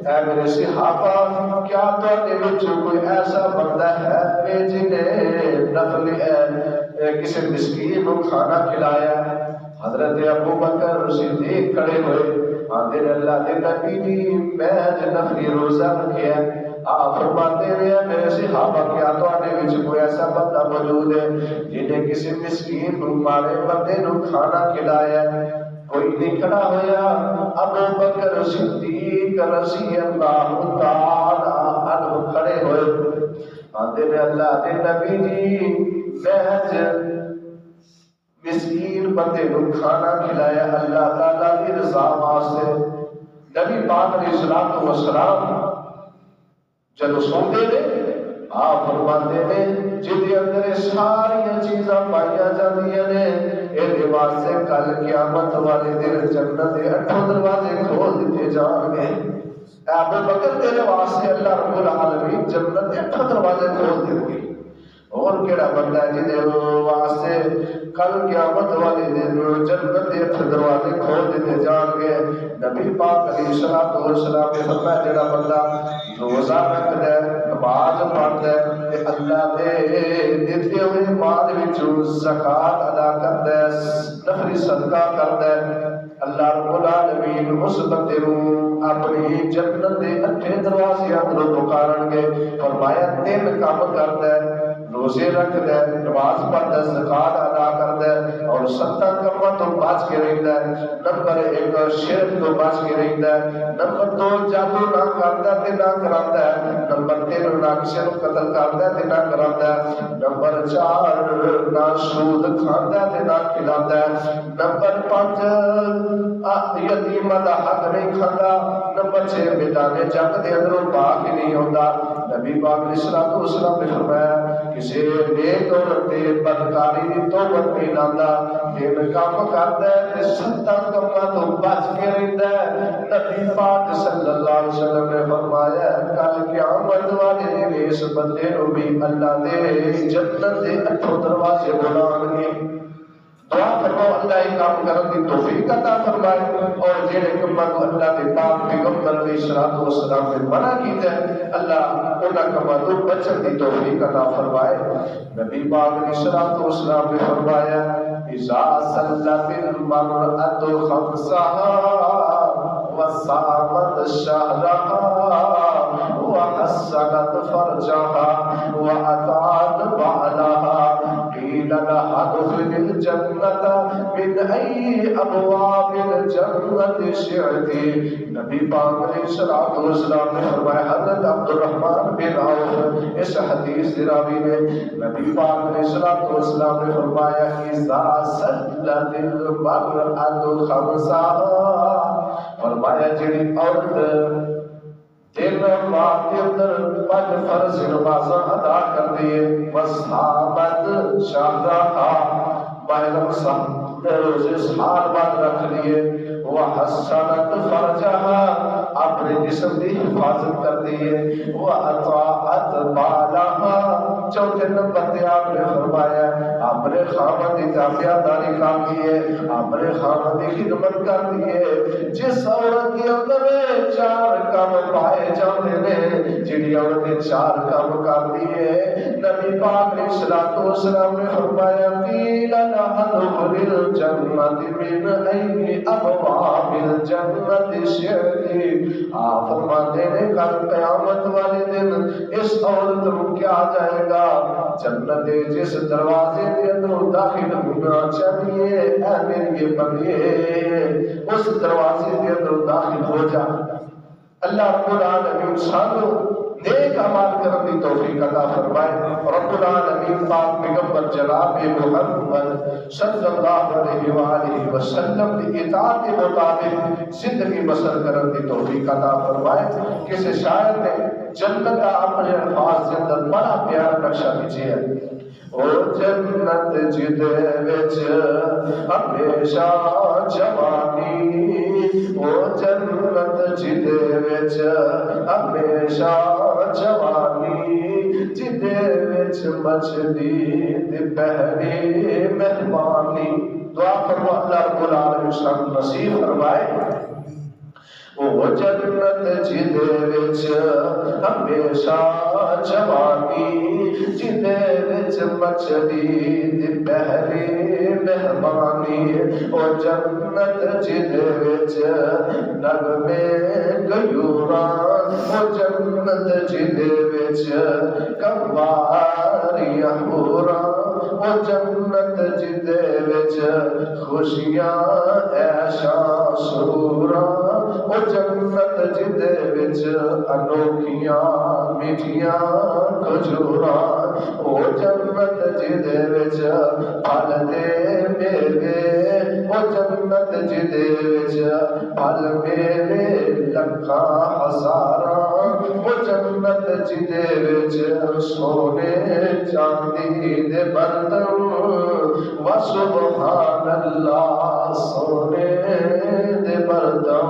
A: اے میرے صحابہ کیا تواڈے وچ کوئی ایسا بندہ ہے جنے نفل کسی مسکین کو کھانا کھلایا. حضرت ابو بکر صدیق کھڑے ہوئے آندے نے اللہ دے نبی جی میں نفلی روزہ رکھیا. آپ فرماتے ہیں میرے صحابہ کیا تواڈے وچ کوئی ایسا بندہ موجود ہے جنے کسی مسکین کو مارے بندے کو کھانا کھلایا. کوئی نہیں کھڑا ہویا. ابو بکر صدیق رضی اللہ تعالی عنہ کھڑے ہوئے آندے نے اللہ دے نبی جی میں مسکین بندے کو کھانا کھلایا اللہ تعالیٰ کی رضا واسطے. نبی پاک علیہ الصلوۃ والسلام جب سوندے نے آپ فرماتے ہیں جن کے اندر ساری چیزاں پائیا جاندیاں نے یہ واسطے کل قیامت والے دن جنت کے 8 دروازے کھول دیتے جان گے. ابو بکر تیرے واسطے اللہ رب العالمین جنت کے 8 دروازے کھول دیں گے۔ اور کیڑا بندہ ہے جدے واسطے کل قیامت والے دن جنت کے 8 دروازے کھول دیتے جان گے۔ نبی پاک علیہ الصلوۃ والسلام نے فرمایا جڑا بندہ روزہ رکھدا ہے، نماز پڑھدا ہے تے اللہ دے دتے ہوئے مال وچوں زکات ادا کردا ہے، نفلی صدقہ کردا ہے، اللہ رب العالمین اس بندے نوں اپنی جنت دے 8 دروازے اندروں پکارن گے۔ فرمایا 3 کام کردا ہے، روزے رکھدا ہے، نماز پڑھدا ہے، زکات ادا کردا ہے اور 7 کاماں تو بچ کے رہندا ہے۔ نمبر 1 شرک تو بچ کے رہندا ہے، نمبر 2 جادو نہ کردا تے نہ کراندا ہے، نمبر 3 نہ کسے نوں قتل کردا تے نہ کراندا ہے، نمبر 4 نہ سود کھاندا تے نہ کھلاندا ہے، نمبر 5 یتیماں دا حق نہیں کھاندا، نمبر 6 میدان جنگ دے اندروں باغ ہی نہیں ہوندا۔ نبی پاک علیہ الصلوۃ والسلام نے فرمایا کسی نیک عورت تے بدکاری دی توبت نہیں لاندہ، 3 کام کردا ہے تے 7 کاماں تو بچ کے رہندا ہے۔ نبی پاک صلی اللہ علیہ وسلم نے فرمایا کل قیامت والے دن اس بندے نوں بھی اللہ دے جنت دے 8 دروازے کھولان گے۔ دعا فرماؤ اللہ یہ کام کرنے کی توفیق عطا فرمائے، اور جڑے کماں کو اللہ کے پاک پیغمبر علیہ الصلوۃ والسلام نے منع کیتا ہے اللہ انہاں کماں تو بچن کی توفیق عطا فرمائے۔ نبی پاک علیہ الصلوۃ والسلام نے فرمایا اذا صلت المرأة خمسها وصامت شهرها وحسنت فرجها وأطاعت بعلها قيل لها ادخل الجنة من أي أبواب الجنة شئت۔ نبی پاک علیہ الصلوۃ والسلام نے فرمایا حضرت عبد الرحمن بن عوف اس حدیث راوی نے نبی پاک علیہ الصلوۃ والسلام نے فرمایا اذا صلت المرأة خمسها، فرمایا جڑی عورت دن رات کے اندر 5 فرض نمازاں ادا کر دیے، وصامت شهرها ماہ رمضان روزے سال بعد رکھ لیے، وحسنت فرجها اپنے جسم کی حفاظت کر دیے، واطاعت بالها چوتھے نمبر پہ آپ نے فرمایا اپنے خامد کی تابعداری کر دیے، اپنے خامد کی خدمت کر دیے۔ جس عورت کے اندر 4 کام پائے جاتے ہیں، جڑی عورت 4 کام کر دیے، نبی پاک علیہ الصلوۃ والسلام نے فرمایا قیل لها ادخل الجنة من أي أبواب الجنة شئت۔ آپ فرماتے ہیں کل قیامت والے دن اس عورت کو کیا جائے گا جنت جس دروازے کے اندر داخل ہونا چاہیے، اے میرے بندے اس دروازے کے اندر داخل ہو جا۔ اللہ رب العالمین سانو نیک اعمال کرنے کی توفیق عطا فرمائے۔ رب العالمین پاک پیغمبر جناب محمد صلی اللہ علیہ وآلہ وسلم کی اطاعت کے مطابق زندگی بسر کرنے کی توفیق عطا فرمائے۔ کسی شاعر نے جنت کا اپنے الفاظ کے اندر بڑا پیارا نقشہ کھینچا ہے۔ او جنت جدے وچ ہمیشہ جوانی، او جنت جدے وچ ہمیشہ جوانی، جدے وچ مچھلی دوپہری مہمانی۔ دعا فرمو اللہ رب العالمین سب نصیب فرمائے۔ او جنت جدے وچ ہمیشہ جوانی، جدے وچ مچھلی دوپہری مہمانی، او جنت جدے وچ نغمے غیوراں، او جنت جدے وچ کواریاں ہوراں، او جنت جدے وچ خوشیاں عیشاں سروراں، او جنت جدے وچ انوکھیاں میٹھیاں کھجوراں، او جنت جدے وچ پھل تے میوے، او جنت جدے وچ پھل میوے لکھاں ہزاراں، او جنت جدے وچ سونے چاندی دے برتن، و سبحان اللہ سونے دے برتن،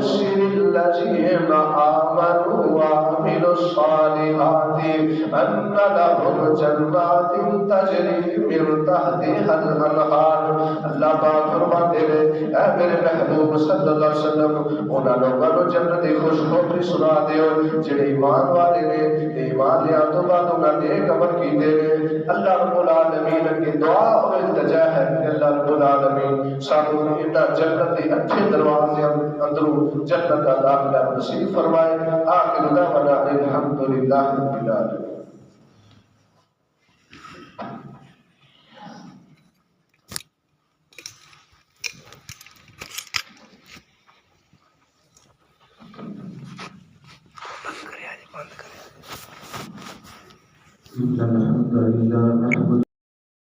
A: وبشر الذين آمنوا وعملوا الصالحات أن لهم جنات تجري من تحتها الأنهار. اللہ پاک فرماتے ہیں اے میرے محبوب صلی اللہ علیہ وسلم انہاں لوگاں نوں جنت دی خوشخبری سنا دیو جڑے ایمان والے نے ایمان لیا تو بعد انہاں نیک عمل کیتے نے. اللہ رب العالمین کی دعا اور التجا ہے کہ اللہ رب العالمین سانو انہاں جنت دے اٹھے دروازے اندروں جنت دا داخلہ نصیب فرمائے. آخر دعوانا الحمدللہ رب العالمین.
B: الحمد لله